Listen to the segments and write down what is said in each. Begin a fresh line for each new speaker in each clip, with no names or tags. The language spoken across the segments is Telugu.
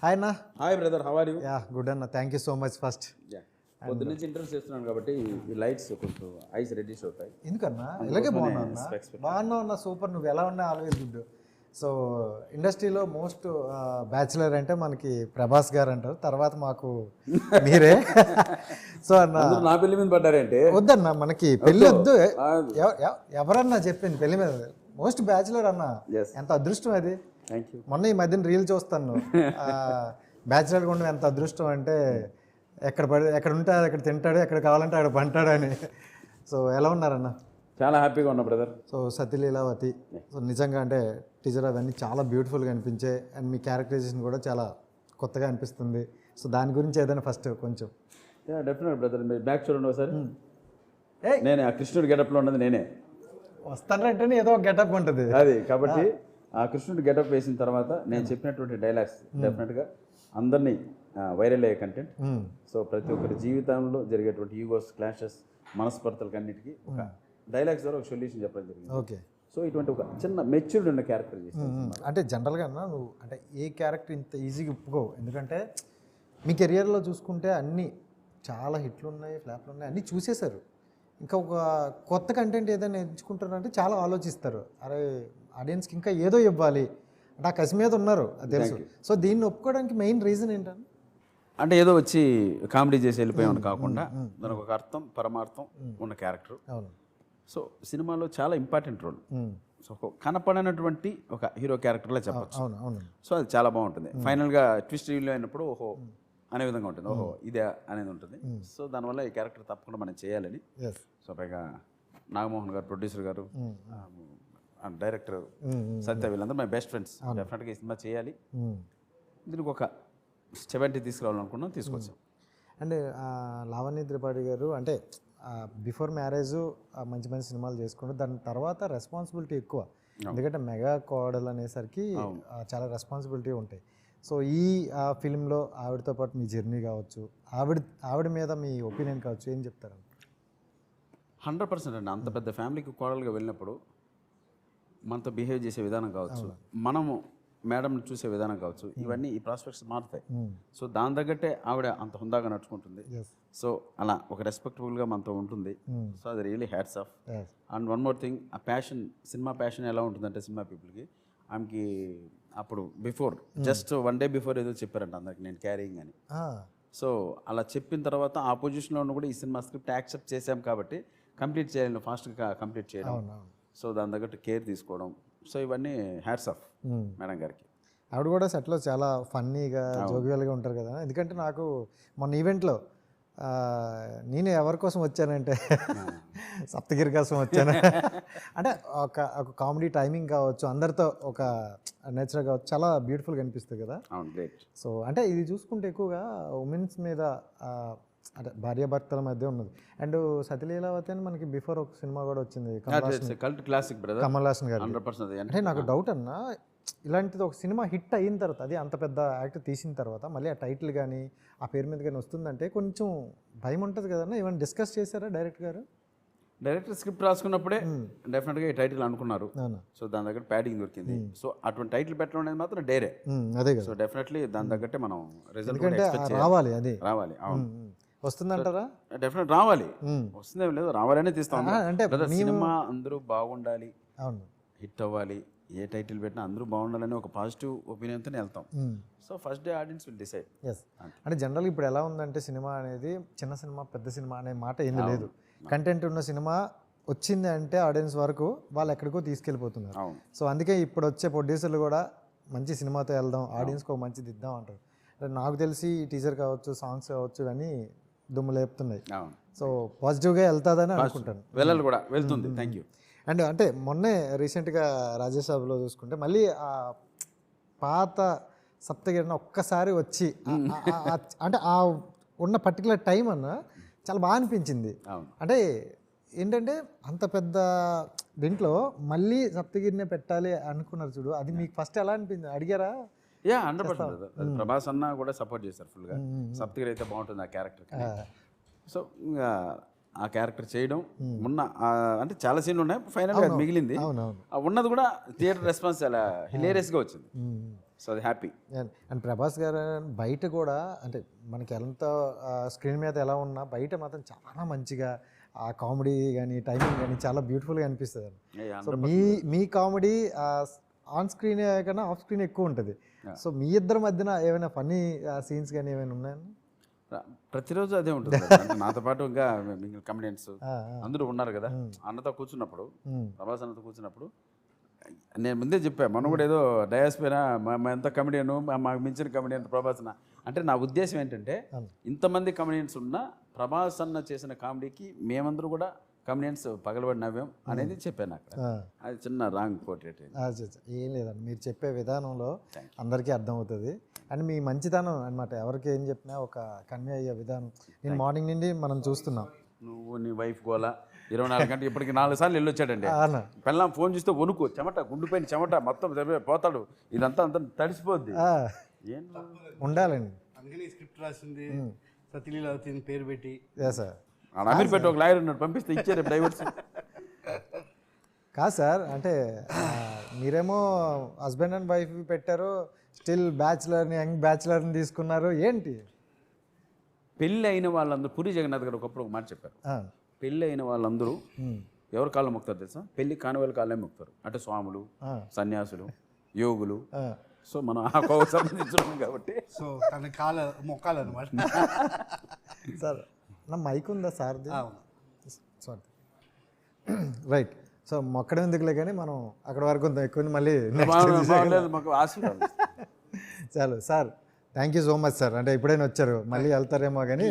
హాయ్ అన్న.
Hi brother, how are you?
Yeah good అన్న, thank you so much first.
పొద్దు నుంచి ఇంటర్వ్యూ చేస్తున్నాను కాబట్టి ఈ లైట్స్ కొంచెం ఐస్ రెడ్యూస్ అవుతాయి.
ఎందుకన్నా ఇలాగే బాగున్నా అన్న? బాగున్నావు అన్న, సూపర్. నువ్వు ఎలా ఉన్నా ఆల్వేస్ గుడ్. సో ఇండస్ట్రీలో మోస్ట్ బ్యాచులర్ అంటే మనకి ప్రభాస్ గారు అంటారు, తర్వాత మాకు మీరే. సో అన్న
నా పెళ్లి మీద పడ్డారంటే
వద్దన్న, మనకి పెళ్ళి వద్దు. ఎవరన్నా చెప్పింది పెళ్లి మీద? మోస్ట్ బ్యాచులర్ అన్న, ఎంత అదృష్టం అది. మొన్న ఈ మధ్యన రీల్ చూస్తాను, బ్యాచులర్గా ఉండడం ఎంత అదృష్టం అంటే ఎక్కడ ఉంటే అక్కడ తింటాడు, ఎక్కడ కావాలంటే అక్కడ పంటాడు అని. సో ఎలా ఉన్నారన్న?
చాలా హ్యాపీగా ఉన్నా బ్రదర్.
సో సతీలీలావతి, సో నిజంగా అంటే టీజర్ అవన్నీ చాలా బ్యూటిఫుల్గా అనిపించాయి, అండ్ మీ క్యారెక్టరైజేషన్ కూడా చాలా కొత్తగా అనిపిస్తుంది. సో దాని గురించి ఏదైనా ఫస్ట్ కొంచెం.
డెఫినెట్ బ్రదర్, మీరు బ్యాక్ చూడండి ఒకసారి. నేనే ఆ కృష్ణుడి గెటప్లో ఉన్నది నేనే.
వస్తానంటేనే ఏదో ఒక గెటప్ ఉంటుంది
అది, కాబట్టి ఆ కృష్ణుడి గెటప్ వేసిన తర్వాత నేను చెప్పినటువంటి డైలాగ్స్ డెఫినెట్గా అందరినీ వైరల్ అయ్యే కంటెంట్. సో ప్రతి ఒక్కరి జీవితంలో జరిగేటువంటి ఈగోస్, క్లాషెస్, మనస్పర్ధలకు అన్నిటికీ ఒక డైలాగ్స్ ద్వారా ఒక సొల్యూషన్ చెప్పడం జరిగింది.
ఓకే.
సో ఇటువంటి ఒక చిన్న మెచ్యూర్డ్ ఉన్న క్యారెక్టర్
అంటే జనరల్గా అన్న నువ్వు అంటే ఏ క్యారెక్టర్ ఇంత ఈజీగా ఒప్పుకోవు, ఎందుకంటే మీ కెరియర్లో చూసుకుంటే అన్నీ చాలా హిట్లు ఉన్నాయి, ఫ్లాప్లు ఉన్నాయి, అన్నీ చూసేశారు. ఇంకా ఒక కొత్త కంటెంట్ ఏదైనా ఎంచుకుంటారంటే చాలా ఆలోచిస్తారు, అరే ఆడియన్స్కి ఇంకా ఏదో ఇవ్వాలి అంటే ఆ కసి మీద ఉన్నారు, అది తెలుసు. సో దీన్ని ఒప్పుకోవడానికి మెయిన్ రీజన్ ఏంటంటే
అంటే ఏదో వచ్చి కామెడీ చేసి వెళ్ళిపోయామని కాకుండా దానికి ఒక అర్థం, పరమార్థం ఉన్న క్యారెక్టర్.
అవును.
సో సినిమాలో చాలా ఇంపార్టెంట్ రోల్. సో కనపడనటువంటి ఒక హీరో క్యారెక్టర్లా చెప్పచ్చు.
అవును అవును.
సో అది చాలా బాగుంటుంది. ఫైనల్గా ట్విస్ట్ రివీల్ అయినప్పుడు ఓహో అనే విధంగా ఉంటుంది, ఓహో ఇదే అనేది ఉంటుంది. సో దానివల్ల ఈ క్యారెక్టర్ తప్పకుండా మనం చేయాలని. సో పైగా నాగమోహన్ గారు, ప్రొడ్యూసర్ గారు, డైరెక్టర్ సత్య, వీళ్ళందరూ మై బెస్ట్ ఫ్రెండ్స్. డెఫినెట్గా ఈ సినిమా చేయాలి, దీనికి ఒక 70 తీసుకురావాలనుకున్నాం, తీసుకొచ్చాం.
అండ్ లావణ్య త్రిపాఠి గారు అంటే బిఫోర్ మ్యారేజ్ మంచి మంచి సినిమాలు చేసుకుంటారు, దాని తర్వాత రెస్పాన్సిబిలిటీ ఎక్కువ, ఎందుకంటే మెగా కోడలు అనేసరికి చాలా రెస్పాన్సిబిలిటీ ఉంటాయి. సో ఈ ఫిల్మ్లో ఆవిడతో పాటు మీ జర్నీ కావచ్చు, ఆవిడ మీద మీ ఒపీనియన్ కావచ్చు, ఏం చెప్తారు?
100% అండి. అంత పెద్ద ఫ్యామిలీకి కోడలుగా వెళ్ళినప్పుడు మనతో బిహేవ్ చేసే విధానం కావచ్చు, మనము మేడంని చూసే విధానం కావచ్చు, ఇవన్నీ ఈ ప్రాస్పెక్ట్స్ మారుతాయి. సో దాని తగ్గట్టే ఆవిడ అంత హుందాగా నడుచుకుంటుంది. సో అలా ఒక రెస్పెక్టబుల్గా మనతో ఉంటుంది. సో అది really hats off. And one more thing, ఆ ప్యాషన్, సినిమా ప్యాషన్ ఎలా ఉంటుందంటే సినిమా పీపుల్కి, ఆమెకి అప్పుడు బిఫోర్ జస్ట్ 1 day బిఫోర్ ఏదో చెప్పారంట అందరికి, నేను క్యారింగ్ అని. సో అలా చెప్పిన తర్వాత ఆ పొజిషన్లో ఉన్న కూడా ఈ సినిమా స్క్రిప్ట్ యాక్సెప్ట్ చేసాం కాబట్టి కంప్లీట్ చేయాలి, ఫాస్ట్గా కంప్లీట్ చేయడం. సో దాని తగ్గట్టు కేర్ తీసుకోవడం. సో ఇవన్నీ హ్యాట్స్ ఆఫ్ మేడం గారికి.
ఆవిడ కూడా సెట్లో చాలా ఫన్నీగా, జోవియల్గా ఉంటారు కదా. ఎందుకంటే నాకు మొన్న ఈవెంట్లో నేను ఎవరి కోసం వచ్చానంటే సప్తగిరి కోసం వచ్చాను. అంటే ఒక కామెడీ టైమింగ్ కావచ్చు, అందరితో ఒక నేచర్ కావచ్చు, చాలా బ్యూటిఫుల్గా అనిపిస్తుంది కదా. సో అంటే ఇది చూసుకుంటే ఎక్కువగా ఉమెన్స్ మీద అంటే భార్యాభర్తల మధ్య ఉన్నది. అండ్ సతీలీలావతి అని మనకి బిఫోర్ ఒక సినిమా కూడా వచ్చింది, కమల్ హాసన్ గారు. అంటే నాకు డౌట్ అన్న, ఇలాంటిది ఒక సినిమా హిట్ అయిన తర్వాత, అది అంత పెద్ద యాక్టర్ తీసిన తర్వాత మళ్ళీ ఆ టైటిల్ కానీ ఆ పేరు మీద కానీ వస్తుందంటే కొంచెం భయం ఉంటుంది కదన్నా. ఏమైనా డిస్కస్ చేశారా డైరెక్టర్ గారు?
డైరెక్టర్ స్క్రిప్ట్ రాసుకున్నప్పుడే డెఫినెట్గా ఈ టైటిల్ అనుకున్నారు. సో దాని దగ్గర ప్యాడింగ్ దొరికింది. సో అటువంటి టైటిల్ పెట్టడం అనేది మాత్రం డైరే.
అదే.
సో డెఫినెట్లీ దాని తగ్గట్టే మనం రిజల్ట్
రావాలి. అది
రావాలి. అవును,
వస్తుందంటారా?
డెఫినెట్ రావాలి. వస్తుందే లేదు, రావాలనే తీస్తాం. అంటే సినిమా అందరూ బాగుండాలి, హిట్ అవ్వాలి, ఏ టైటిల్ పెట్టినా అందరూ బాగుండాలని ఒక పాజిటివ్ ఒపీనియన్తో వెళ్తాం. So first day audience will decide.
అంటే జనరల్గా ఇప్పుడు ఎలా ఉందంటే సినిమా అనేది చిన్న సినిమా, పెద్ద సినిమా అనే మాట ఏంది లేదు. కంటెంట్ ఉన్న సినిమా వచ్చింది అంటే ఆడియన్స్ వరకు వాళ్ళు ఎక్కడికో తీసుకెళ్ళిపోతున్నారు. సో అందుకే ఇప్పుడు వచ్చే ప్రొడ్యూసర్లు కూడా మంచి సినిమాతో వెళ్దాం, ఆడియన్స్కి ఒక మంచిది ఇద్దాం అంటారు. నాకు తెలిసి టీజర్ కావచ్చు, సాంగ్స్ కావచ్చు, ఇవన్నీ దుమ్ము లేపుతున్నాయి. సో పాజిటివ్గా వెళ్తుందని అనుకుంటాను.
వెళ్ళాలి కూడా, వెళ్తుంది. Thank you.
అండ్ అంటే మొన్నే రీసెంట్గా రాజ్యసభలో చూసుకుంటే మళ్ళీ ఆ పాత సప్తగిరిని ఒక్కసారి వచ్చి అంటే ఆ ఉన్న పర్టికులర్ టైం అన్న చాలా బాగా అనిపించింది. అంటే ఏంటంటే అంత పెద్ద దీంట్లో మళ్ళీ సప్తగిరినే పెట్టాలి అనుకున్నారు చూడు, అది మీకు ఫస్ట్ ఎలా అనిపించింది? అడిగారా?
100%. ప్రభాస్ అన్న కూడా సపోర్ట్ చేశారు ఫుల్గా. సప్తగిరి అయితే బాగుంటుంది ఆ క్యారెక్టర్. సో ఇంకా ఆ క్యారెక్టర్ చేయడం ఉన్న అంటే చాలా సీన్లు ఉన్నాయి, ఫైనల్గా మిగిలింది ఉన్నది కూడా థియేటర్ రెస్పాన్స్ చాలా హిలేరియస్గా వచ్చింది. సో అది హ్యాపీ.
అండ్ ప్రభాస్ గారు బయట కూడా అంటే మనకి ఎంత స్క్రీన్ మీద ఎలా ఉన్నా బయట మాత్రం చాలా మంచిగా ఆ కామెడీ కానీ టైమింగ్ కానీ చాలా బ్యూటిఫుల్గా అనిపిస్తుంది అండి. So me comedy on screen కన్నా ఆఫ్ స్క్రీన్ ఎక్కువ ఉంటుంది. సో మీ ఇద్దరి మధ్యన ఏమైనా ఫన్నీ సీన్స్ కానీ ఏమైనా ఉన్నాయండి?
ప్రతిరోజు అదే ఉంటుంది అంటే నాతో పాటు ఇంకా మిగిలిన కమెడియన్స్ అందరూ ఉన్నారు కదా, అన్నతో కూర్చున్నప్పుడు, ప్రభాస్ అన్నతో కూర్చున్నప్పుడు నేను ముందే చెప్పా, మనం కూడా ఏదో డయాస్ పైన మా ఎంత కమెడియన్, మాకు మించిన కమెడియన్ ప్రభాస్ అన్న అంటే. నా ఉద్దేశం ఏంటంటే ఇంతమంది కమెడియన్స్ ఉన్నా ప్రభాస్ అన్న చేసిన కామెడీకి మేమందరూ కూడా కమెడియన్స్ పగలబడి నవ్వాం అనేది చెప్పాను అక్కడ. అది చిన్న రాంగ్ పోర్ట్రేట్.
ఏం లేదండి, మీరు చెప్పే విధానంలో అందరికీ అర్థమవుతుంది. అండ్ మీ మంచితనం అనమాట, ఎవరికి ఏం చెప్పినా ఒక కన్వే అయ్యే విధానం. నేను మార్నింగ్ నుండి మనం చూస్తున్నాం,
నువ్వు నీ వైఫ్ గోలా 24 గంటలు ఇప్పటికి 4 సార్లు వెళ్ళొచ్చాడండి. పిల్లం ఫోన్ చూస్తే వణుకు, చెమట గుండుపైన చెమట మొత్తం పోతాడు, ఇదంతా అంతా తడిసిపోద్ది. ఏం
ఉండాలండి,
అందుకని స్క్రిప్ట్ రాసింది సతీలీలావతి పేరు పెట్టి.
సార్
అమీర్పేట ఒక లాయర్ ఉన్నాడు, పంపిస్తే ఇచ్చారు డైవర్స్.
కాదు సార్, అంటే మీరేమో హస్బెండ్ అండ్ వైఫ్ పెట్టారు, స్టిల్ బ్యాచులర్ని యంగ్ బ్యాచులర్ని తీసుకున్నారు, ఏంటి?
పెళ్ళి అయిన వాళ్ళందరూ, పూరి జగన్నాథ్ గారు ఒకప్పుడు ఒక మాట చెప్పారు, పెళ్ళి అయిన వాళ్ళందరూ ఎవరు కాళ్ళు మొక్కుతారు తెలుసా? పెళ్ళి కాని వాళ్ళ కాళ్ళే మొక్కుతారు. అంటే స్వాములు, సన్యాసులు, యోగులు. సో మనం ఆ కోవకు సంబంధించున్నాం కాబట్టి
సో తన కాళ్ళ మొక్కాలన్నమాట.
సార్ నా మైక్ ఉందా సార్ది? Sorry, right. సో మొక్కడం ఎందుకులే కానీ మనం అక్కడ వరకు ఎక్కువ మళ్ళీ
మాకు ఆశీర్వాదం.
చాలు sir, thank you so much sir. అంటే ఎప్పుడైనా వచ్చారు, మళ్ళీ వెళ్తారేమో కానీ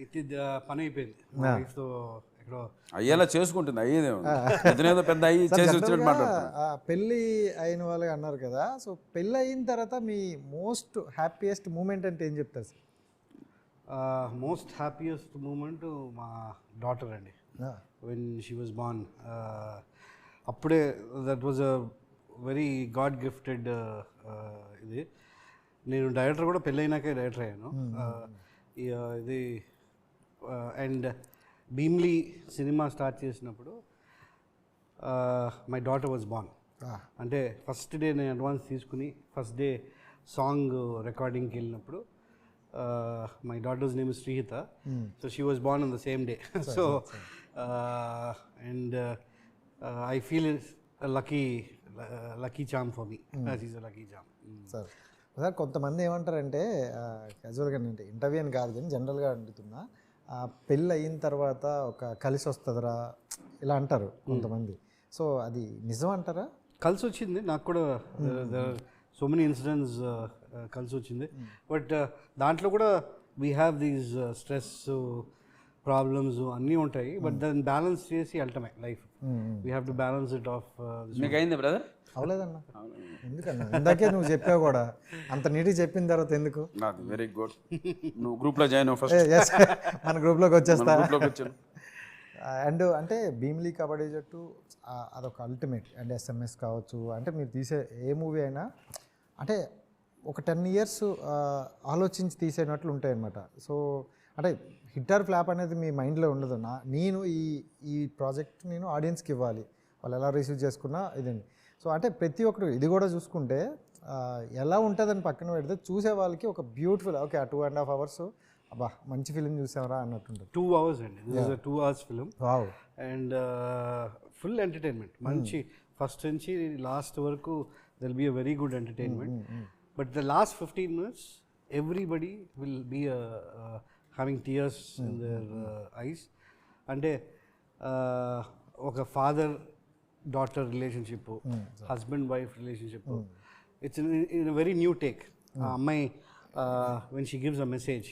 ఇది పని అయిపోయింది. ఎక్కడో
అయ్యేలా చేసుకుంటుంది, అయ్యేదేమో పెద్ద అయ్యి చేసి వచ్చినట్టు మాట్లాడుతున్నారు.
పెళ్ళి అయిన వాళ్ళు అన్నారు కదా, సో పెళ్ళి అయిన తర్వాత మీ మోస్ట్ హ్యాపీయెస్ట్ మూమెంట్ అంటే ఏం చెప్తారు సార్?
మోస్ట్ హ్యాపీయెస్ట్ మూమెంట్ మా డాటర్ అండి, వెన్ షీ వాజ్ బార్న్. అప్పుడే that was a very God gifted ఇది. నేను డైరెక్టర్ కూడా పెళ్ళైనాకే డైరెక్టర్ అయ్యాను. ఇది అండ్ భీమ్లీ సినిమా స్టార్ట్ చేసినప్పుడు మై డాటర్ వాజ్ బార్న్. అంటే ఫస్ట్ డే నేను అడ్వాన్స్ తీసుకుని ఫస్ట్ డే సాంగ్ రికార్డింగ్కి వెళ్ళినప్పుడు my daughter's name is Srihita. So she was born on the same day. So and I feel it's a lucky charm for me. She's a lucky charm.
Sir sir కొంతమంది ఏమంటారంటే క్యాజువల్గా అంటే ఇంటర్వ్యూ అని కాదు కానీ జనరల్గా అడుగుతున్నా, పెళ్ళి అయిన తర్వాత ఒక కలిసి వస్తుందిరా ఇలా అంటారు కొంతమంది. సో అది నిజం అంటారా?
కలిసి వచ్చింది నాకు కూడా, సో మెనీ ఇన్సిడెంట్స్ కలిసి వచ్చింది. బట్ దాంట్లో కూడా we have these stress problems అన్నీ ఉంటాయి. బట్ దాన్ని బ్యాలెన్స్ చేసి వెళ్ళటమే life. We have to balance it off.
మీకు అయింది బ్రదర్?
అవలేదన్నా, ఎందుకన్నా ఇందాకే నువ్వు చెప్పావు కూడా, అంత నీట్గా చెప్పిన తర్వాత ఎందుకు?
వెరీ గుడ్, నువ్వు గ్రూప్లో జాయిన్ అవ్వు ఫస్ట్.
మన గ్రూప్లోకి వచ్చేస్తా.
వచ్చాను.
అండ్ అంటే భీమ్లీ కబడ్డీ జట్టు అదొక అల్టిమేట్. అండ్ ఎస్ఎంఎస్ కావచ్చు, అంటే మీరు తీసే ఏ మూవీ అయినా అంటే ఒక 10 years ఆలోచించి తీసేటట్లు ఉంటాయి అన్నమాట. సో అంటే హిట్ ఆర్ ఫ్లాప్ అనేది మీ మైండ్లో ఉండదు. నేను ఈ ప్రాజెక్ట్ నేను ఆడియన్స్కి ఇవ్వాలి, వాళ్ళు ఎలా రిసీవ్ చేసుకున్నా ఇదండి. సో అంటే ప్రతి ఒక్కరు ఇది కూడా చూసుకుంటే ఎలా ఉంటుందని పక్కన పెడితే చూసే వాళ్ళకి ఒక బ్యూటిఫుల్, ఓకే ఆ 2.5 hours అబ్బా మంచి ఫిలిం చూసామరా అన్నట్టుంటుంది.
2 hours అండి, this is a 2 hours film.
Wow.
And full entertainment, మంచి ఫస్ట్ నుంచి లాస్ట్ వరకు there will be a very good entertainment. But the last 15 minutes everybody will be having tears in their eyes. అంటే ఒక father daughter relationship, husband wife relationship, it's in very new take. ఆ అమ్మాయి when she gives a message,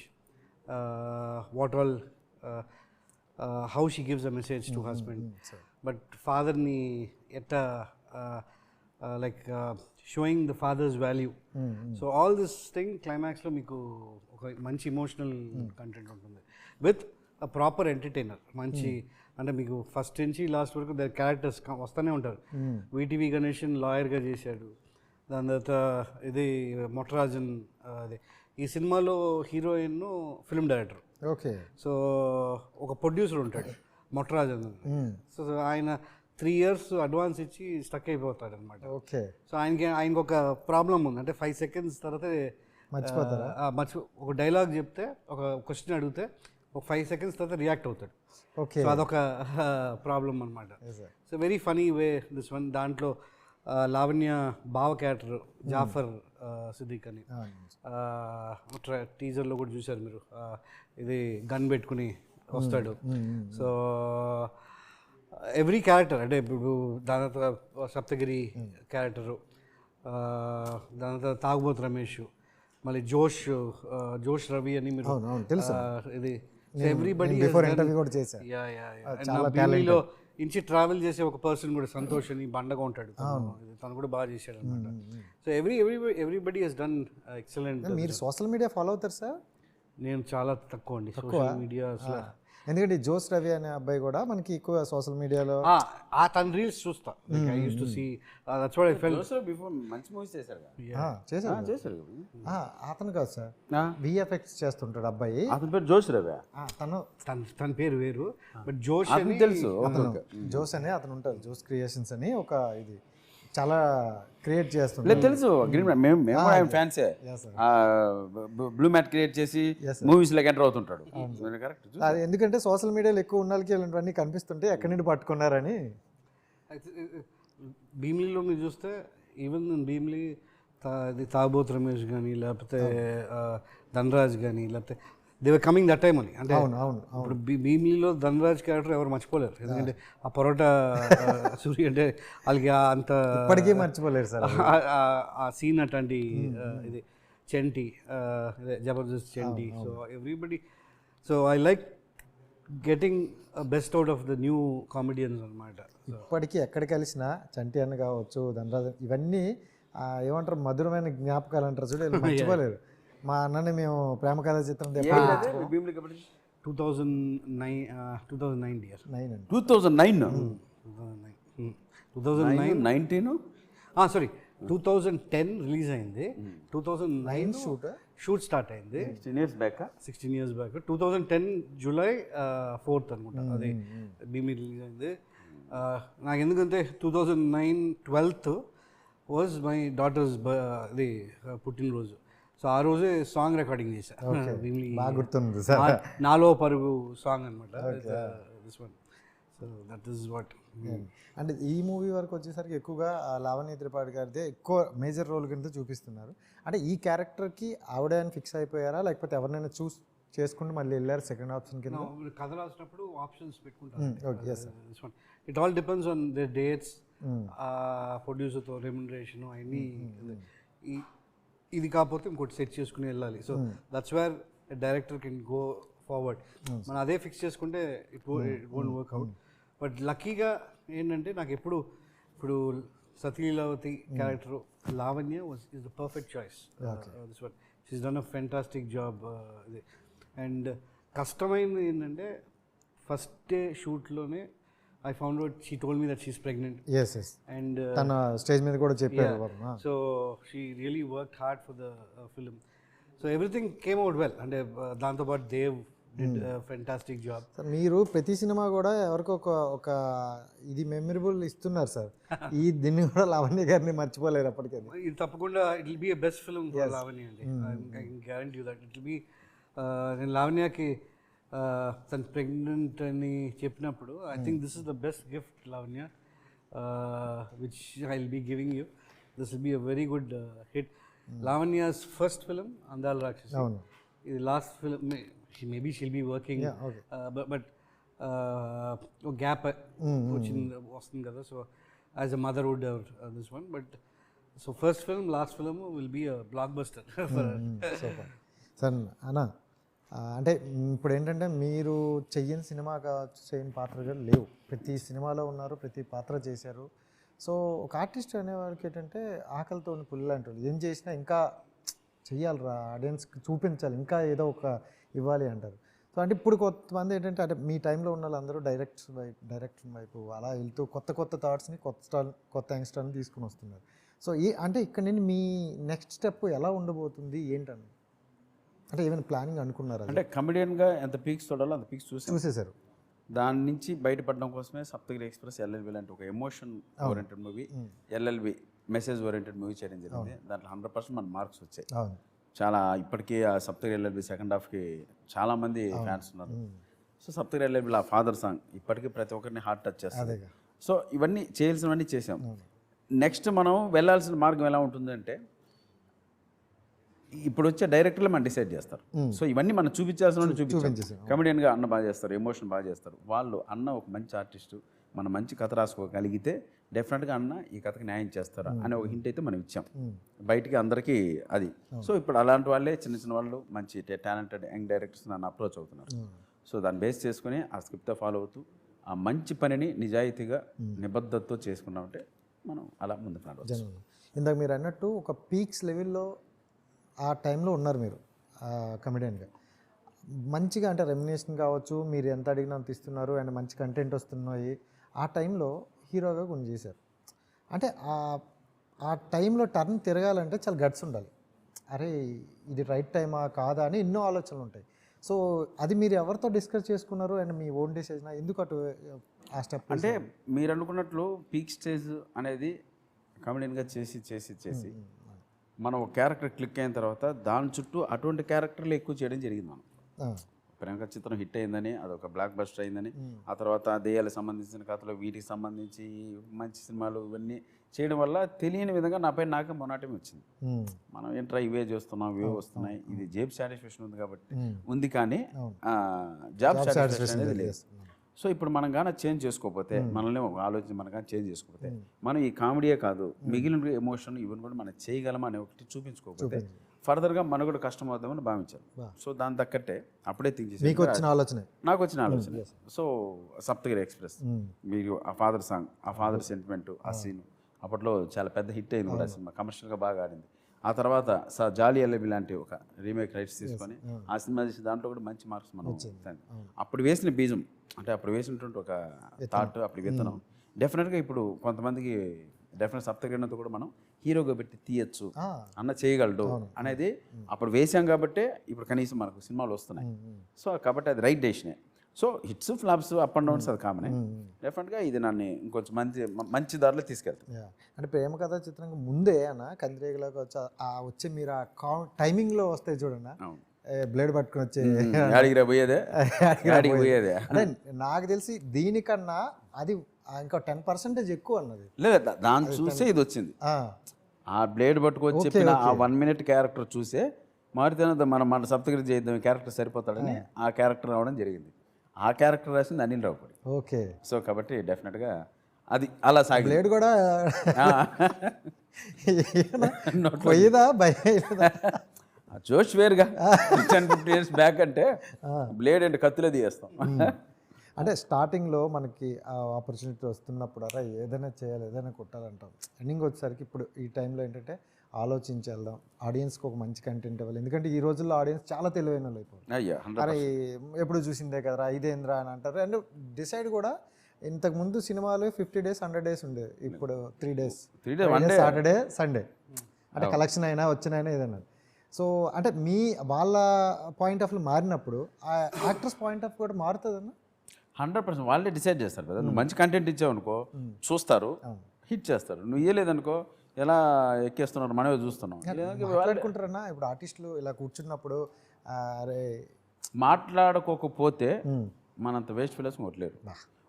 what all how she gives a message to husband, but ఫాదర్ని ఎట్లా like showing the father's value. So all this thing climax lo meeku oka manchi emotional content untundi with a proper entertainer. Manchi ante meeku first nunchi last varaku their characters vastane untaru. VTV Ganeshan lawyer ga chesadu, dan tarvata idi Mottarajan ade ee cinema lo heroine nu film director.
Okay.
So oka producer untadu Mottarajan. So ayana 3 years advance ఇచ్చి స్టక్ అయిపోతాడు అనమాట.
ఓకే.
సో ఆయనకి ఒక ప్రాబ్లం ఉంది, అంటే 5 seconds తర్వాత
మర్చిపోతారా?
ఒక డైలాగ్ చెప్తే, ఒక క్వశ్చన్ అడిగితే ఒక 5 seconds తర్వాత రియాక్ట్ అవుతాడు.
ఓకే.
సో అదొక ప్రాబ్లం అనమాట. So very funny way this one. దాంట్లో లావణ్య బావ క్యారెక్టర్ జాఫర్ సిద్దిక్ అని టీజర్లో కూడా చూశారు మీరు. ఇది గన్ పెట్టుకుని వస్తాడు. సో ఎవ్రీ క్యారెక్టర్, అంటే ఇప్పుడు దాని తర్వాత సప్తగిరి క్యారెక్టరు, దాని తర్వాత తాగుబోతు రమేష్, మళ్ళీ జోష్ రవి అని మీరు ఇది ఎవ్రీబడి భీమిలో ఇంచి ట్రావెల్ చేసే ఒక పర్సన్ కూడా సంతోష్ అని బండగా ఉంటాడు, తను కూడా బాగా చేశాడు అనమాట. So everybody he's done excellent.
మీరు సోషల్ మీడియా ఫాలో అవుతారు సార్?
నేను చాలా తక్కువ అండి సోషల్ మీడియా అసలు.
ఎందుకంటే జోస్ రవి అనే అబ్బాయి కూడా మనకి ఎక్కువ సోషల్ మీడియాలో
తన రీల్స్ చూస్తా. I use to see, that's what I felt.
Before మంచి మూవీస్ చేశారు.
అతను కాదు సార్, విఎఫ్ఎక్స్ చేస్తుంటాడు అబ్బాయి.
అతని పేరు జోష్ రవి.
తన పేరు వేరు, బట్ జోష్
తెలుసు.
జోస్ అని అతను ఉంటారు, జోస్ క్రియేషన్స్ అని ఒక ఇది చాలా క్రియేట్ చేస్తుంటారు.
తెలుసు, మేము ఫ్యాన్సే. బ్లూ మ్యాట్ క్రియేట్ చేసి మూవీస్ లోకి ఎంటర్ అవుతుంటాడు.
అది ఎందుకంటే సోషల్ మీడియాలో ఎక్కువ ఉన్న వాళ్ళకి ఇలాంటివన్నీ కనిపిస్తుంటే ఎక్కడి నుండి పట్టుకున్నారని.
భీమిలీలో మీరు చూస్తే, ఈవెన్ భీమిలీ తాగుబోతు రమేష్ కానీ, లేకపోతే ధనరాజ్ కానీ, లేకపోతే they were coming that time అని. అంటే ఇప్పుడు భీమిలీలో ధనరాజ్ క్యారెక్టర్ ఎవరు మర్చిపోలేరు, ఎందుకంటే ఆ పరోటా సూరి అంటే వాళ్ళకి అంత
ఇప్పటికీ మర్చిపోలేరు సార్
ఆ సీన్ అట్లాంటి. ఇది Chanti, Jabardasth Chanti. So everybody, so I like getting best out of the new comedians అనమాట.
ఇప్పటికీ ఎక్కడ కలిసినా చంటి అన్న కావచ్చు, ధనరాజ్, ఇవన్నీ ఏమంటారు మధురమైన జ్ఞాపకాలు అంటారు చూడ, మర్చిపోలేరు. మా అన్నని మేము ప్రేమ కథా చిత్రం
2010 రిలీజ్ అయింది. 2009 షూట్ స్టార్ట్ అయింది. 16 years బ్యాక్ 2010 July 4th అనుకుంటా అది భీమి రిలీజ్ అయింది. నాకు ఎందుకంటే 2009 12th వాజ్ మై డాటర్స్ ఇది పుట్టినరోజు. సో ఆ రోజే సాంగ్ రికార్డింగ్ చేశా. నాలో పరుగు సాంగ్ అనమాట. This one. So that is what.
అంటే ఈ మూవీ వరకు వచ్చేసరికి ఎక్కువగా లావణ్య త్రిపాఠి గారిదే ఎక్కువ మేజర్ రోల్ కింద చూపిస్తున్నారు. అంటే ఈ క్యారెక్టర్కి ఆవిడ అని ఫిక్స్ అయిపోయారా, లేకపోతే ఎవరినైనా చూస్ చేసుకుంటూ మళ్ళీ వెళ్ళారు సెకండ్ ఆప్షన్ కింద?
కథ రాసినప్పుడు ఆప్షన్స్ పెట్టుకుంటారు. It all depends on the dates, ప్రొడ్యూసర్తో రెమ్యునరేషన్ అవన్నీ. ఇది కాకపోతే ఇంకోటి సెట్ చేసుకుని వెళ్ళాలి. So that's where director can go forward. మనం అదే ఫిక్స్ చేసుకుంటే it won't work out. But లక్కీగా ఏంటంటే నాకు ఎప్పుడు ఇప్పుడు Sati Leelavathi character Lavanya is the perfect choice. This one she's done a fantastic job. ఇది అండ్ కష్టమైనది ఏంటంటే ఫస్ట్ డే షూట్లోనే I found out she told me that she's pregnant.
Yes.
And
tana stage మీద కూడా చెప్పారు.
So she really worked hard for the film. So everything came out well. And దాంతో పాటు Dev did a fantastic job.
Sir మీరు ప్రతి సినిమా కూడా ఎవరికో ఒక ఇది మెమరబుల్ ఇస్తున్నారు సార్. ఈ దీన్ని కూడా లావణ్య గారిని మర్చిపోలేరు అప్పటికే.
ఇది తప్పకుండా it will be a best film for Lavanya అండి. I can guarantee you that it will be. నేను లావణ్యకి తను ప్రెగ్నెంట్ అని చెప్పినప్పుడు I think this is the best gift Lavanya which I will be giving you. This will be a very good hit. Lavanya's first film Andala Rakshasi. ఇది last film. Maybe she'll be working, but gap వస్తుంది కదా. So as a motherhood this one. But so first film last film will be a blockbuster.
Sir అన్నా, అంటే ఇప్పుడు ఏంటంటే మీరు చెయ్యని సినిమా కావచ్చు, చేయని పాత్రలు లేవు, ప్రతి సినిమాలో ఉన్నారు, ప్రతి పాత్ర చేశారు. సో ఒక ఆర్టిస్ట్ అనేవారికి ఏంటంటే ఆకలితో పుల్లు లాంటి వాళ్ళు, ఏం చేసినా ఇంకా చెయ్యాలిరా, ఆడియన్స్కి చూపించాలి, ఇంకా ఏదో ఒక ఇవ్వాలి అంటారు. సో అంటే ఇప్పుడు కొంతమంది ఏంటంటే అంటే మీ టైంలో ఉన్న వాళ్ళందరూ డైరెక్షన్ వైపు అలా వెళ్తూ కొత్త థాట్స్ని కొత్త యంగ్స్టర్ని తీసుకుని వస్తున్నారు. సో అంటే ఇక్కడ నుండి మీ నెక్స్ట్ స్టెప్ ఎలా ఉండబోతుంది ఏంటని, అంటే ఏమైనా ప్లానింగ్ అనుకున్నారా?
అంటే కమెడియన్గా ఎంత పీక్స్ చూడాలో అంత పీక్స్ చూసేశారు. దాని నుంచి బయటపడడం కోసమే సప్తగిరి ఎక్స్ప్రెస్ ఎల్ఎల్బి లాంటి ఒక emotion oriented movie, LLB message oriented movie చేయడం జరిగింది. దాంట్లో 100% మన మార్క్స్ వచ్చాయి.
అవును.
చాలా ఇప్పటికీ ఆ సప్తగిరి ఎల్ఎల్బి సెకండ్ హాఫ్కి చాలామంది ఫ్యాన్స్ ఉన్నారు. సో సప్తగిరి ఎల్ఎల్బిలో ఆ ఫాదర్ సాంగ్ ఇప్పటికీ ప్రతి ఒక్కరిని హార్ట్ టచ్ చేస్తుంది. సో ఇవన్నీ చేయాల్సినవన్నీ చేసాం. నెక్స్ట్ మనం వెళ్ళాల్సిన మార్గం ఎలా ఉంటుందంటే, ఇప్పుడు వచ్చే డైరెక్టర్లు మనం డిసైడ్ చేస్తారు. సో ఇవన్నీ మనం చూపించాల్సిన చూపించాం. కమెడియన్గా అన్న బాగా చేస్తారు, ఎమోషన్ బాగా చేస్తారు. వాళ్ళు అన్న ఒక మంచి ఆర్టిస్టు, మనం మంచి కథ రాసుకోగలిగితే డెఫినెట్గా అన్న ఈ కథకి న్యాయం చేస్తారా అనే ఒక హింట్ అయితే మనం ఇచ్చాం బయటికి అందరికీ అది. సో ఇప్పుడు అలాంటి వాళ్ళే చిన్న చిన్న వాళ్ళు మంచి టాలెంటెడ్ యంగ్ డైరెక్టర్స్ నన్ను అప్రోచ్ అవుతున్నారు. సో దాన్ని బేస్ చేసుకుని ఆ స్క్రిప్ట్తో ఫాలో అవుతూ ఆ మంచి పనిని నిజాయితీగా నిబద్ధతతో చేసుకున్నామంటే మనం అలా ముందుకు నడవచ్చు.
ఇందాక మీరు అన్నట్టు ఒక పీక్స్ లెవెల్లో ఆ టైంలో ఉన్నారు మీరు కమెడియన్గా. మంచిగా అంటే రెమ్యునేషన్ కావచ్చు, మీరు ఎంత అడిగినా అంత ఇస్తున్నారు అండ్ మంచి కంటెంట్ వస్తున్నాయి. ఆ టైంలో హీరోగా కొన్ని చేశారు. అంటే ఆ టైంలో టర్న్ తిరగాలంటే చాలా గట్స్ ఉండాలి. అరే ఇది రైట్ టైమా కాదా అని ఎన్నో ఆలోచనలు ఉంటాయి. సో అది మీరు ఎవరితో డిస్కస్ చేసుకున్నారు అండ్ మీ ఓన్ డిసిజన్ ఎందుకు అటు ఆ స్టెప్?
అంటే మీరు అనుకున్నట్లు పీక్ స్టేజ్ అనేది కమెడియన్గా చేసి మనం ఒక క్యారెక్టర్ క్లిక్ అయిన తర్వాత దాని చుట్టూ అటువంటి క్యారెక్టర్లు ఎక్కువ చేయడం జరిగింది. మనం ప్రేమక చిత్రం హిట్ అయిందని, అదొక బ్లాక్ బస్టర్ అయిందని, ఆ తర్వాత దెయ్యాలకు సంబంధించిన కథలు, వీటికి సంబంధించి మంచి సినిమాలు ఇవన్నీ చేయడం వల్ల తెలియని విధంగా నాపై నాకే మొనాటమే వచ్చింది. మనం ఏంట్రా ఇవే చేస్తున్నాం, ఇవే వస్తున్నాయి, ఇది జాబ్ సాటిస్ఫాక్షన్ ఉంది కాబట్టి ఉంది, కానీ జాబ్ సాటిస్ఫాక్షన్ అనేది లేదు. సో ఇప్పుడు మనం కానీ చేంజ్ చేసుకోకపోతే, మనల్ని ఒక ఆలోచన మనం కానీ చేంజ్ చేసుకోకపోతే, మనం ఈ కామెడీయే కాదు మిగిలిన ఎమోషన్ ఇవన్నీ కూడా మనం చేయగలమా అని ఒకటి చూపించుకోకపోతే ఫర్దర్గా మనకు కూడా కష్టం అవుతామని భావించాను. సో దాని తగ్గట్టే అప్పుడే థింక్ చేసి
నాకు వచ్చిన ఆలోచన
సో సప్తగిరి ఎక్స్ప్రెస్, మీరు ఆ ఫాదర్ సాంగ్, ఆ ఫాదర్ సెంటిమెంట్, ఆ సీన్ అప్పట్లో చాలా పెద్ద హిట్ అయింది కూడా సినిమా, కమర్షియల్గా బాగా ఆడింది. ఆ తర్వాత జాలి ఎల్ఎల్బి లాంటి ఒక రీమేక్ రైట్స్ తీసుకొని ఆ సినిమా చేసి దాంట్లో కూడా మంచి మార్క్స్ మనం అప్పుడు వేసిన బీజం, అంటే అప్పుడు వేసినటువంటి ఒక థాట్, అప్పుడు విత్తనం డెఫినెట్గా ఇప్పుడు కొంతమందికి డెఫినెట్ సప్తగిరితో కూడా మనం హీరోగా పెట్టి తీయచ్చు, అన్న చేయగలడు అనేది అప్పుడు వేసాం కాబట్టి ఇప్పుడు కనీసం మనకు సినిమాలు వస్తున్నాయి. సో కాబట్టి అది రైట్ డెసిషనే. So hits flops up and downs అది కామనే. డెఫినెట్గా ఇది నన్ను ఇంకొంచెం మంచి దారిలో తీసుకెళ్తాను.
అంటే ప్రేమ కథా చిత్రంగా ముందే అన్న కందిరేగలోకి వచ్చి మీరు ఆ టైమింగ్లో వస్తాయి చూడన్నా, బ్లేడ్ పట్టుకుని వచ్చే
పోయేదే.
అంటే నాకు తెలిసి దీనికన్నా అది ఇంకా 10% ఎక్కువ అన్నది.
లేదు, దాన్ని చూసే ఇది వచ్చింది. ఆ బ్లేడ్ పట్టుకొచ్చి చెప్పిన ఆ 1 minute క్యారెక్టర్ చూసే మారితేనే మన సప్తగిరి చేద్దాం క్యారెక్టర్ సరిపోతాడని ఆ క్యారెక్టర్ రావడం జరిగింది. ఆ క్యారెక్టర్ రాసింది అనిల్ రావుపూడి.
ఓకే.
సో కాబట్టి డెఫినెట్గా అది అలా సాగి
బ్లేడ్ కూడా పోయేదా భయం
జోష్ వేరుగా 10-15 years బ్యాక్ అంటే బ్లేడ్ అంటే కత్తిలో తీయేస్తాం.
అంటే స్టార్టింగ్లో మనకి ఆ ఆపర్చునిటీ వస్తున్నప్పుడు అలా ఏదైనా చేయాలి, ఏదైనా కొట్టాలంటాం. ఎండింగ్ వచ్చేసరికి ఇప్పుడు ఈ టైంలో ఏంటంటే ఆలోచించి వెళ్దాం, ఆడియన్స్కి ఒక మంచి కంటెంట్ ఇవ్వాలి. ఎందుకంటే ఈ రోజుల్లో ఆడియన్స్ చాలా తెలివైన వాళ్ళు అయిపోయింది. అరే ఎప్పుడు చూసిందే కదరా ఇదేంద్రా అని అంటారు. అండ్ డిసైడ్ కూడా ఇంతకుముందు సినిమాలు 50 days 100 days ఉండేది, ఇప్పుడు 3 days సాటర్డే సండే, అంటే కలెక్షన్ అయినా వచ్చినైనా ఏదైనా. సో అంటే వాళ్ళ పాయింట్ ఆఫ్ వ్యూ మారినప్పుడు ఆ యాక్టర్స్ పాయింట్ ఆఫ్ కూడా మారుతుంది అన్న.
100% వాళ్ళే డిసైడ్ చేస్తారు కదా. నువ్వు మంచి కంటెంట్ ఇచ్చావు అనుకో చూస్తారు, హిట్ చేస్తారు. నువ్వు ఇవ్వలేదనుకో ఎలా ఎక్కేస్తున్నారు మనమే చూస్తున్నాం.
అనుకుంటారన్నా ఇప్పుడు ఆర్టిస్టులు ఇలా కూర్చున్నప్పుడు అరే
మాట్లాడుకోకపోతే మనంత వేస్ట్ ఫీలర్స్ కొట్టలేరు.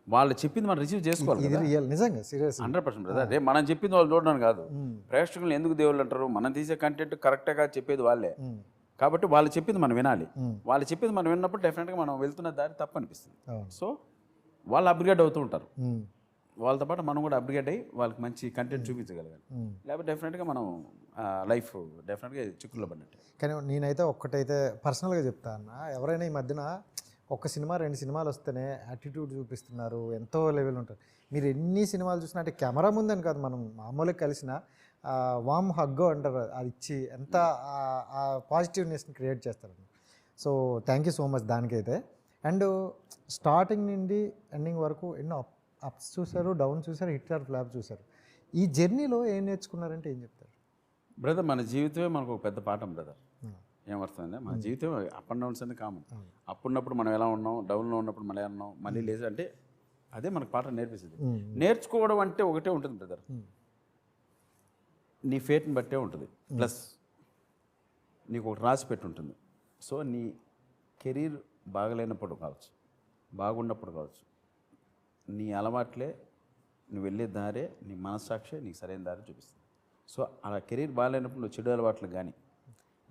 వాళ్ళు చెప్పింది మనం రిసీవ్ చేసుకోవాలి.
ఇది రియల్ నిజంగా సీరియస్
100% బ్రదర్. అదే మనం చెప్పింది వాళ్ళు చూడడానికి కాదు. ప్రేక్షకులు ఎందుకు దేవుళ్ళు అంటారు, మనం తీసే కంటెంట్ కరెక్ట్గా చెప్పేది వాళ్ళే కాబట్టి వాళ్ళు చెప్పింది మనం వినాలి. వాళ్ళు చెప్పింది మనం విన్నప్పుడు డెఫినెట్గా మనం వెళ్తున్న దారి తప్పు అనిపిస్తుంది. సో వాళ్ళు అప్గ్రేడ్ అవుతూ ఉంటారు, వాళ్ళతో పాటు మనం కూడా అప్గ్రేడ్ అయ్యి వాళ్ళకి మంచి కంటెంట్ చూపించగలగాలి. లేకపోతే డెఫినెట్గా మనం లైఫ్ డెఫినెట్గా చిక్కుల్లో పడినట్టు.
కానీ నేనైతే ఒక్కటైతే పర్సనల్గా చెప్తా అన్న, ఎవరైనా ఈ మధ్యన ఒక సినిమా 2 సినిమాలు వస్తేనే యాటిట్యూడ్ చూపిస్తున్నారు, ఎంతో లెవెల్ ఉంటారు. మీరు ఎన్ని సినిమాలు చూసినా అంటే కెమెరా ముందని కాదు, మనం మామూలుగా కలిసిన వామ్ హగ్గో అంటారు, అది ఇచ్చి ఎంత ఆ పాజిటివ్నెస్ని క్రియేట్ చేస్తారు. So thank you so much దానికైతే. అండ్ స్టార్టింగ్ నుండి ఎండింగ్ వరకు ఎన్నో అప్స్ చూసారు, డౌన్ చూసారు, హిట్ ఆర్ ఫ్లాప్ చూసారు. ఈ జర్నీలో ఏం నేర్చుకున్నారంటే ఏం చెప్తారు
బ్రదర్? మన జీవితమే మనకు ఒక పెద్ద పాఠం బ్రదర్. ఏమర్థమైందా? మన జీవితం అప్ అండ్ డౌన్స్ అనేది కామన్. అప్పుడున్నప్పుడు మనం ఎలా ఉన్నాం, డౌన్లో ఉన్నప్పుడు మనం ఎలా ఉన్నాం, మళ్ళీ లేచి అంటే అదే మనకు పాఠం నేర్పిస్తుంది. నేర్చుకోవడం అంటే ఒకటే ఉంటుంది బ్రదర్, నీ ఫేట్ని బట్టే ఉంటుంది, ప్లస్ నీకు ఒకటి రాసి పెట్టి ఉంటుంది. సో నీ కెరీర్ బాగలేనప్పుడు కావచ్చు, బాగున్నప్పుడు కావచ్చు, నీ అలవాట్లే, నువ్వు వెళ్ళే దారే, నీ మనస్సాక్షి నీకు సరైన దారి చూపిస్తుంది. సో అలా కెరీర్ బాగాలేనప్పుడు నువ్వు చెడు అలవాట్లు కానీ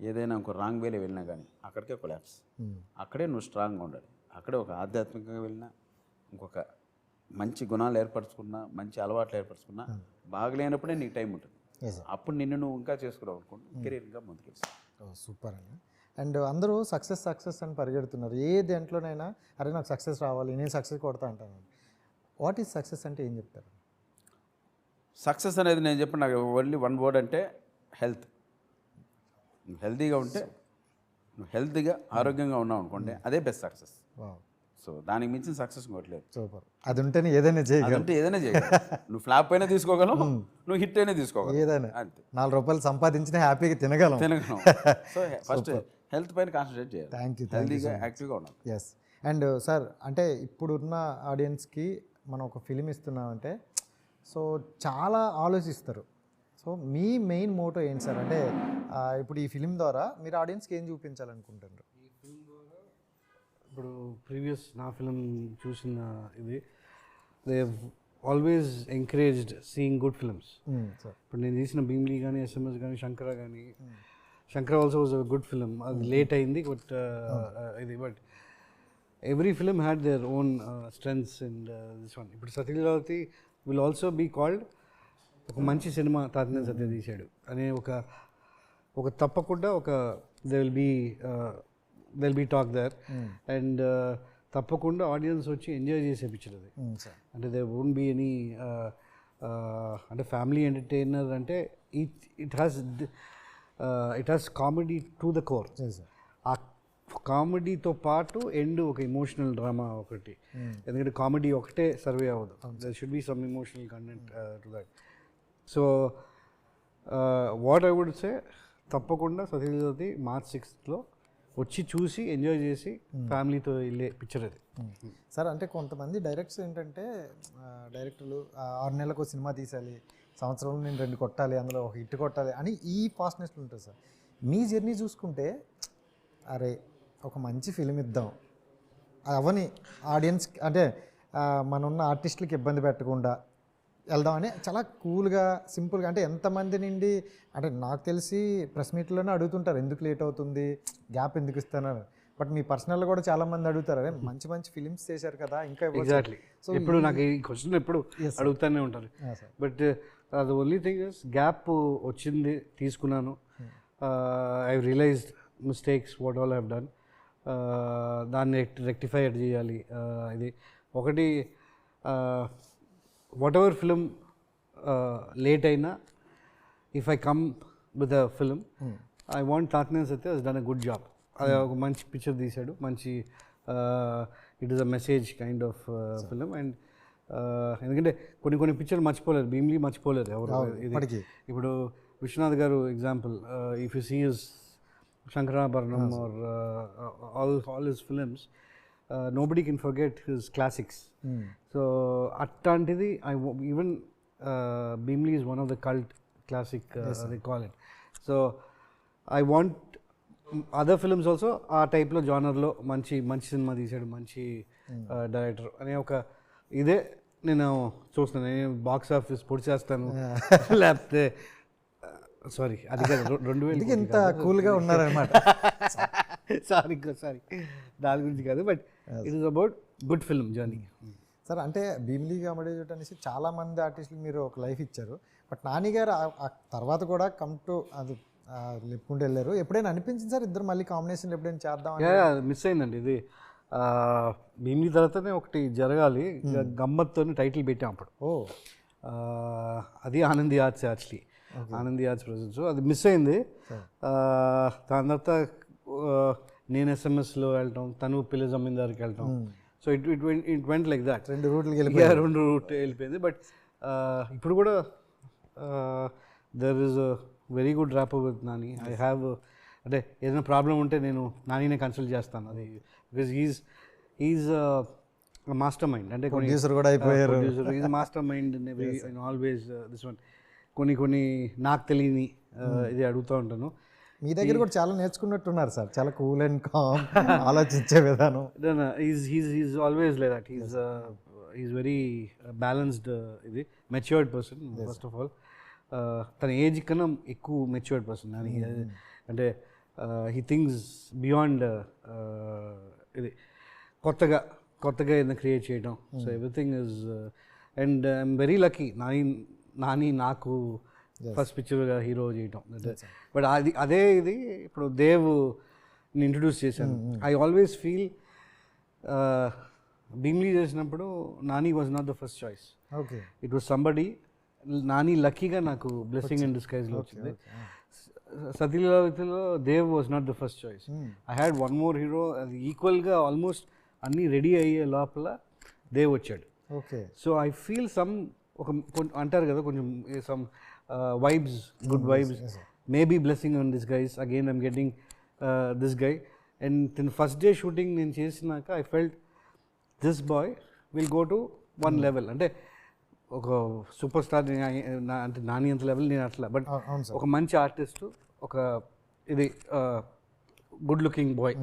ఏదైనా ఇంకో రాంగ్ వేలో వెళ్ళినా కానీ అక్కడికే కొలాప్స్. అక్కడే నువ్వు స్ట్రాంగ్గా ఉండాలి. అక్కడే ఒక ఆధ్యాత్మికంగా వెళ్ళినా, ఇంకొక మంచి గుణాలు ఏర్పరచుకున్నా, మంచి అలవాట్లు ఏర్పరచుకున్నా, బాగలేనప్పుడే నీకు టైం ఉంటుంది. అప్పుడు నిన్ను నువ్వు ఇంకా చేసుకున్నావు అనుకోండి, కెరీర్ ఇంకా ముందుకెళ్తావు.
సూపర్ అండి. అండ్ అందరూ సక్సెస్ అని పరిగెడుతున్నారు. ఏ దేంట్లోనైనా అరే నాకు సక్సెస్ రావాలి, నేను సక్సెస్ కొడతా అంటాను. వాట్ ఈజ్ సక్సెస్ అంటే ఏం చెప్తారు?
సక్సెస్ అనేది నేను చెప్పిన నాకు ఓన్లీ వన్ వర్డ్ అంటే హెల్త్. నువ్వు హెల్తీగా ఉంటే, నువ్వు హెల్తీగా ఆరోగ్యంగా ఉన్నావు అనుకోండి, అదే బెస్ట్ సక్సెస్. సో దానికి మించిన సక్సెస్ ఇంకోట్లేదు.
సూపర్. అది ఉంటేనే ఏదైనా చేయగలవు.
అంటే ఏదైనా చేయగలవు. నువ్వు ఫ్లాప్ అయినా తీసుకోగలవు, నువ్వు హిట్ అయినా తీసుకోగలవు,
ఏదైనా.
అంతే.
4 రూపాయలు సంపాదించినా హ్యాపీగా తినగలం.
సో ఫస్ట్ హెల్త్ పైన కాన్సన్ట్రేట్ చేయాలి.
Thank you.
హెల్తీగా యాక్టివ్గా ఉండాలి.
ఎస్. అండ్ సార్, అంటే ఇప్పుడున్న ఆడియన్స్కి మనం ఒక ఫిలిం ఇస్తున్నామంటే సో చాలా ఆలోచిస్తారు. సో మీ మెయిన్ మోటో ఏంటి సార్? అంటే ఇప్పుడు ఈ ఫిలిం ద్వారా మీరు ఆడియన్స్కి ఏం చూపించాలనుకుంటున్నారు?
ఈ ఫిల్మ్ ద్వారా ఇప్పుడు ప్రీవియస్ నా ఫిలిం చూసిన ఇది they always encouraged seeing good films. ఇప్పుడు నేను తీసిన భీమ్లీ కానీ, SMS కానీ, శంకర కానీ, Shankara also was a good film. అది లేట్ అయింది బట్ ఇది, but every film had their own strengths and this one. ఇప్పుడు సత్యలీలావతి విల్ ఆల్సో బీ కాల్డ్ ఒక మంచి సినిమా తాతినే సత్య తీశాడు అనే ఒక తప్పకుండా ఒక they will be talk there. And తప్పకుండా ఆడియన్స్ వచ్చి ఎంజాయ్ చేసే పిక్చర్ అది. అంటే దే వోంట్ బీ ఎనీ అంటే ఫ్యామిలీ ఎంటర్టైనర్ అంటే it has comedy to the core. ఆ కామెడీతో పాటు ఎండ్ ఒక ఎమోషనల్ డ్రామా ఒకటి. ఎందుకంటే కామెడీ ఒకటే సర్వే అవ్వదు, there should be some emotional content to that. So what I would say, తప్పకుండా సత్యలీలావతి March 6th వచ్చి చూసి ఎంజాయ్ చేసి ఫ్యామిలీతో వెళ్ళే పిక్చర్ అది.
సార్, అంటే కొంతమంది డైరెక్టర్స్ ఏంటంటే డైరెక్టర్లు 6 నెలలకు సినిమా తీసాలి, సంవత్సరంలో నేను 2 కొట్టాలి, అందులో ఒక హిట్ కొట్టాలి అని ఈ ఫాస్ట్నెస్లో ఉంటుంది సార్. మీ జర్నీ చూసుకుంటే అరే ఒక మంచి ఫిలిం ఇద్దాం, అవని ఆడియన్స్ అంటే మనన్న ఆర్టిస్టులకి ఇబ్బంది పెట్టకుండా వెళ్దాం అని చాలా కూల్గా, సింపుల్గా. అంటే ఎంతమంది నుండి అంటే నాకు తెలిసి ప్రెస్ మీట్లోనే అడుగుతుంటారు ఎందుకు లేట్ అవుతుంది, గ్యాప్ ఎందుకు ఇస్తున్నారు. బట్ మీ పర్సనల్గా కూడా చాలామంది అడుగుతారు, అరే మంచి మంచి ఫిలిమ్స్ చేశారు కదా ఇంకా.
ఎగ్జాక్ట్లీ. సో ఇప్పుడు నాకు ఈ క్వశ్చన్ ఎప్పుడు అడుగుతూనే ఉంటారు. But the only thing is gap వచ్చింది, తీసుకున్నాను. I realised mistakes what all have done. దాన్ని రెక్టిఫై చేయాలి. ఇది ఒకటి, వాట్ ఎవర్ ఫిలిం లేట్ అయినా, if I come with a film, I want తాతినే Satya has done a good job. అది ఒక మంచి పిక్చర్ తీశాడు, మంచి it is a message kind of film. And ఎందుకంటే కొన్ని పిక్చర్ మర్చిపోలేరు, భీమ్లీ మర్చిపోలేరు ఎవరు. ఇది ఇప్పుడు విశ్వనాథ్ గారు example, if you see his Shankaranabharanam or all his films, nobody can forget his classics. So attantidi even Bhimli is one of the cult classic they call it. So I want other films also ఆ టైప్లో జానర్లో మంచి సినిమా తీసాడు, మంచి డైరెక్టర్ అనే ఒక ఇదే నేను చూస్తున్నాను. నేను బాక్స్ ఆఫీస్ పొడి చేస్తాను లేకపోతే సారీ అది కాదు, 2000
ఇంత కూల్గా ఉన్నారనమాట.
సారీ దాని గురించి కాదు, but it is about good film journey.
Sir, అంటే భీమ్లీ కామెడీ అనేసి చాలామంది ఆర్టిస్టులు మీరు ఒక లైఫ్ ఇచ్చారు. బట్ నాని గారు ఆ తర్వాత కూడా కమ్ టు అది లేపుకుంటూ వెళ్ళారు. ఎప్పుడైనా అనిపించింది సార్ ఇద్దరు మళ్ళీ కాంబినేషన్ ఎప్పుడైనా చేద్దాం?
మిస్ అయిందండి ఇది. భీమ్లీ తర్వాతనే ఒకటి జరగాలి, గమ్మత్తో టైటిల్ పెట్టాం అప్పుడు. అది Anandi arts, actually Anandi arts projects. అది మిస్ అయింది. దాని తర్వాత నేను SMSలో వెళ్ళటం, తను పిల్ల జమీందార్కి వెళ్ళటం. So it went like that. 2 route వెళ్ళిపోయింది. బట్ ఇప్పుడు కూడా there is a very good rapport with Nani. I have అంటే ఏదైనా ప్రాబ్లం ఉంటే నేను నానినే కన్సల్ట్ చేస్తాను. అది బికాజ్ ఈజ్ మాస్టర్ మైండ్, అంటే
ప్రొడ్యూసర్ కూడా అయిపోయారు.
Is mastermind in every in always this one. కొన్ని నాకు తెలియని ఇది అడుగుతూ ఉంటాను.
మీ దగ్గర కూడా చాలా నేర్చుకున్నట్టున్నారు సార్, చాలా కూల్ అండ్ కామ్ ఆలోచించే విధానం.
Is always like that. Is very balanced, ఇది matured person first of all. తన ఏజ్ కన్నా ఎక్కువ మెచ్యూర్డ్ పర్సన్ అని, అంటే హీ థింగ్స్ బియాండ్ ఇది కొత్తగా ఏదైనా క్రియేట్ చేయడం. So everything is, and I'm very lucky Nani నాకు ఫస్ట్ పిక్చర్గా హీరో చేయటం. బట్ అదే ఇది ఇప్పుడు దేవ్ ఇంట్రడ్యూస్ చేశాను. ఐ ఆల్వేస్ ఫీల్ భీమ్లీ చేసినప్పుడు Nani was not the first choice.
Okay,
it was somebody. Nani లక్కీగా నాకు బ్లెస్సింగ్ ఇన్ డిస్గైజ్లో వచ్చింది. సతీలీలావతిలో Dev was not the first choice. I had one more hero, అది ఈక్వల్గా ఆల్మోస్ట్ అన్నీ రెడీ అయ్యే లోపల దేవ్ వచ్చాడు.
Okay,
so I feel some అంటారు కదా కొంచెం some vibes, good vibes, maybe blessing on this guys. Again I'm getting this guy. And first day shooting నేను చేసినాక I felt this boy will go to one level. అంటే ఒక సూపర్ స్టార్ అంటే నాని అంత లెవెల్ నేను అట్లా, బట్ ఒక మంచి ఆర్టిస్టు, ఒక ఇది గుడ్ లుకింగ్ బాయ్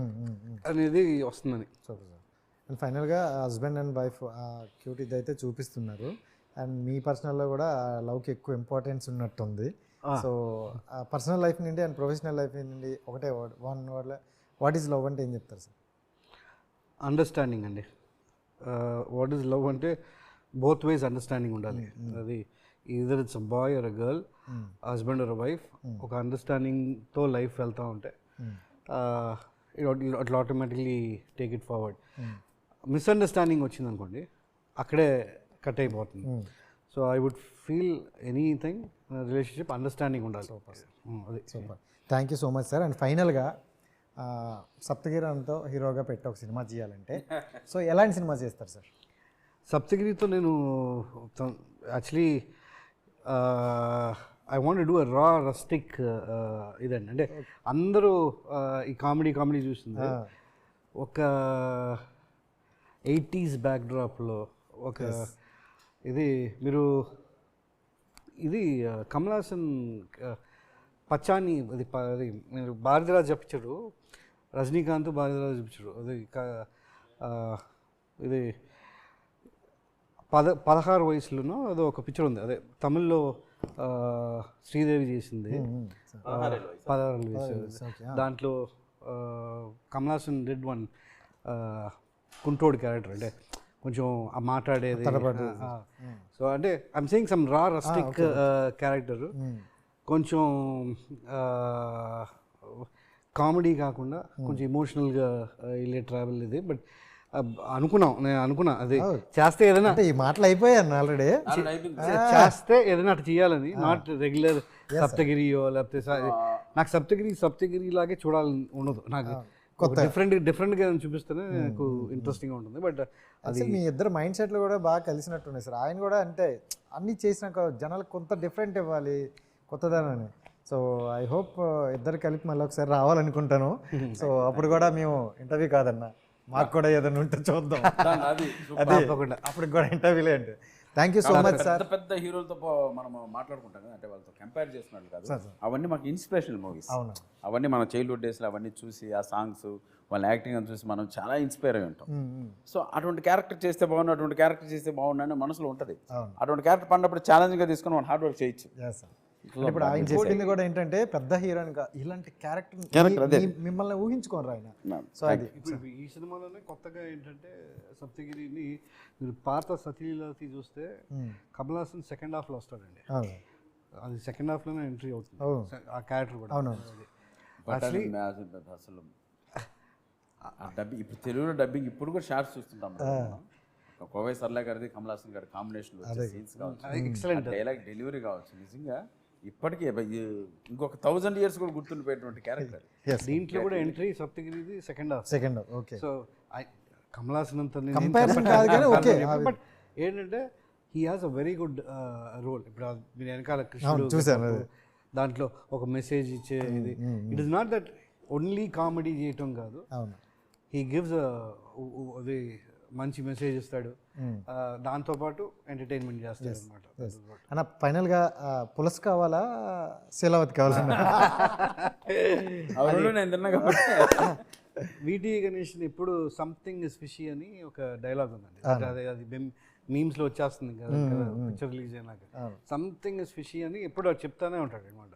అనేది వస్తుందని.
Super sir. అండ్ ఫైనల్గా హస్బెండ్ అండ్ వైఫ్ క్యూట్ ఇదైతే చూపిస్తున్నారు. అండ్ మీ పర్సనల్లో కూడా లవ్కి ఎక్కువ ఇంపార్టెన్స్ ఉన్నట్టుంది. సో పర్సనల్ లైఫ్ నుండి అండ్ ప్రొఫెషనల్ లైఫ్ నుండి ఒకటే వన్ వర్డ్లో వాట్ ఈజ్ లవ్ అంటే ఏం చెప్తారు సార్?
అండర్స్టాండింగ్ అండి. వాట్ ఈజ్ లవ్ అంటే బోత్ వేస్ అండర్స్టాండింగ్ ఉండాలి. అది either it's a boy or a girl, husband or a wife, ఒక అండర్స్టాండింగ్తో లైఫ్ వెళ్తూ ఉంటే it automatically take it forward. Misunderstanding వచ్చింది అనుకోండి, అక్కడే కట్ అయిపోతుంది. So I would feel anything relationship understanding ఉండాలి. అది
super, thank you so much sir. And ఫైనల్గా సప్తగిరితో హీరోగా పెట్టి ఒక సినిమా చేయాలంటే సో ఎలాంటి సినిమా చేస్తారు సార్?
సప్తగిరితో నేను actually I want do a రా రస్టిక్ ఇదండి. అంటే అందరూ ఈ కామెడీ చూస్తుంది, ఒక 80s బ్యాక్డ్రాప్లో ఒక ఇది మీరు ఇది కమల్ హాసన్ పచ్చాని అది మీరు భారతిరాజు చెప్పించారు, రజనీకాంత్ భారతిరాజు చెప్పించారు. అది ఇది 16 వయసులోనో అదో ఒక పిక్చర్ ఉంది, అదే తమిళ్లో శ్రీదేవి చేసింది, 16 వయసు. దాంట్లో కమల్ హాసన్ డిడ్ వన్ కుంటోడ్ క్యారెక్టర్, అంటే కొంచెం మాట్లాడేది. సో అంటే I'm saying some raw rustic character, కొంచెం కామెడీ కాకుండా కొంచెం ఎమోషనల్గా వెళ్ళే ట్రావెల్ ఇది. బట్ నేను అనుకున్నా అది చేస్తే ఏదైనా
ఈ మాటలు అయిపోయాను ఆల్రెడీ,
చేస్తే ఏదైనా అటు చేయాలని, నాట్ రెగ్యులర్ సప్తగిరియో లేకపోతే నాకు సప్తగిరి లాగే చూడాలని ఉండదు నాకు. డిఫరెంట్గా చూపిస్తేనే నాకు ఇంట్రెస్టింగ్గా ఉంటుంది. బట్
అది మీ ఇద్దరు మైండ్ సెట్లు కూడా బాగా కలిసినట్టున్నాయి సార్. ఆయన కూడా అంటే అన్నీ చేసినాక జనాలకు కొంత డిఫరెంట్ ఇవ్వాలి, కొత్తదనాన్ని. సో ఐ హోప్ ఇద్దరు కలిపి మళ్ళీ ఒకసారి రావాలనుకుంటాను. సో అప్పుడు కూడా మేము ఇంటర్వ్యూ కాదన్నా, మాకు కూడా ఏదైనా ఉంటే చూద్దాం, అది అప్పుడు కూడా ఇంటర్వ్యూలే అంటే. Thank you so much sir.
పెద్ద హీరోలతో మనం మాట్లాడుకుంటాం కదా, అంటే వాళ్ళతో కంపేర్ చేస్తున్నట్టు కాదు, అవన్నీ మాకు ఇన్స్పిరేషనల్ మూవీస్.
అవును,
అవన్నీ మన చైల్డ్హుడ్ డేస్లో అవన్నీ చూసి ఆ సాంగ్స్ వాళ్ళ యాక్టింగ్ అని చూసి మనం చాలా ఇన్స్పైర్ అయి ఉంటాం. సో అటువంటి క్యారెక్టర్ చేస్తే బాగుండు, అటువంటి క్యారెక్టర్ చేస్తే బాగుండు అని మనసులో ఉంటుంది. అటువంటి క్యారెక్టర్ పడినప్పుడు ఛాలెంజ్గా తీసుకొని మనం హార్డ్ వర్క్ చేయొచ్చు.
ఇప్పుడు ఆయన చెప్పింది కూడా ఏంటంటే పెద్ద హీరోయిన్ ఇలాంటి క్యారెక్టర్ మిమ్మల్ని ఊహించుకోరు ఆయన. సో అది
ఇప్పుడు ఈ సినిమాలోనే కొత్తగా ఏంటంటే సప్తగిరిని మీరు పాత సతీలీలావతి చూస్తే కమల్ హాసన్ సెకండ్ హాఫ్లో వస్తాడండి, అది సెకండ్ హాఫ్లోనే ఎంట్రీ అవుతుంది ఆ క్యారెక్టర్ కూడా.
అసలు డబ్బింగ్ ఇప్పుడు తెలుగులో డబ్బింగ్ ఇప్పుడు కూడా షార్ట్స్ చూస్తుంటాం. కోవై సర్లా గారిది కమల్ హాసన్ గారి కాంబినేషన్ సీన్స్ కావచ్చు, డైలాగ్ డెలివరీ కావచ్చు, నిజంగా ఇప్పటికీ ఇంకొక 1000 years కూడా గుర్తుండిపోయేటువంటి క్యారెక్టర్.
దీంట్లో కూడా ఎంట్రీ సప్తగిరిది second half.
Okay,
so Kamal Haasan అంత బట్ ఏంటంటే he has a very good role. ఇప్పుడు మీరు వెనకాల కృష్ణుడు దాంట్లో ఒక మెసేజ్ ఇచ్చే ఇది. It is not that only comedy చేయటం కాదు,
అవును.
హీ గివ్స్ అది మంచి మెసేజ్ ఇస్తాడు, దాంతోపాటు ఎంటర్టైన్మెంట్ చేస్తాడు అనమాట.
అన్న ఫైనల్గా పులస్ కావాలా శీలావతి కావాలా?
అవును నేను తిన్నా కాబట్టి
వీటి గణేష్ ఎప్పుడు సంథింగ్ ఇస్ ఫిషీ అని ఒక డైలాగ్ ఉందండి, అది మీమ్స్ లో వచ్చేస్తుంది కదా పిక్చర్ రిలీజ్ అయినాక, సంథింగ్ ఇస్ ఫిషీ అని ఎప్పుడు చెప్తానే ఉంటాడు అనమాట.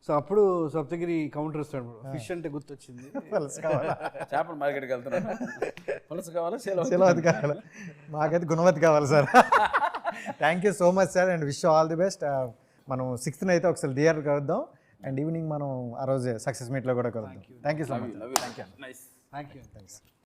సో అప్పుడు సప్తగిరి కౌంటర్ ఇస్తాడు, ఫిష్ అంటే గుర్తొచ్చింది,
చేపల మార్కెట్కి వెళ్తున్నా, పులస కావాలా
శీలావతి కావాలా? మాకైతే గుణవతి కావాలి sir. Thank you so much sir and wish all the best. మనం 6th అయితే ఒకసారి థియేటర్ కలుద్దాం అండ్ ఈవినింగ్ మనం ఆ రోజే సక్సెస్ మీట్లో కూడా కలుద్దాం. Thank you so much.
Nice.
Thank you.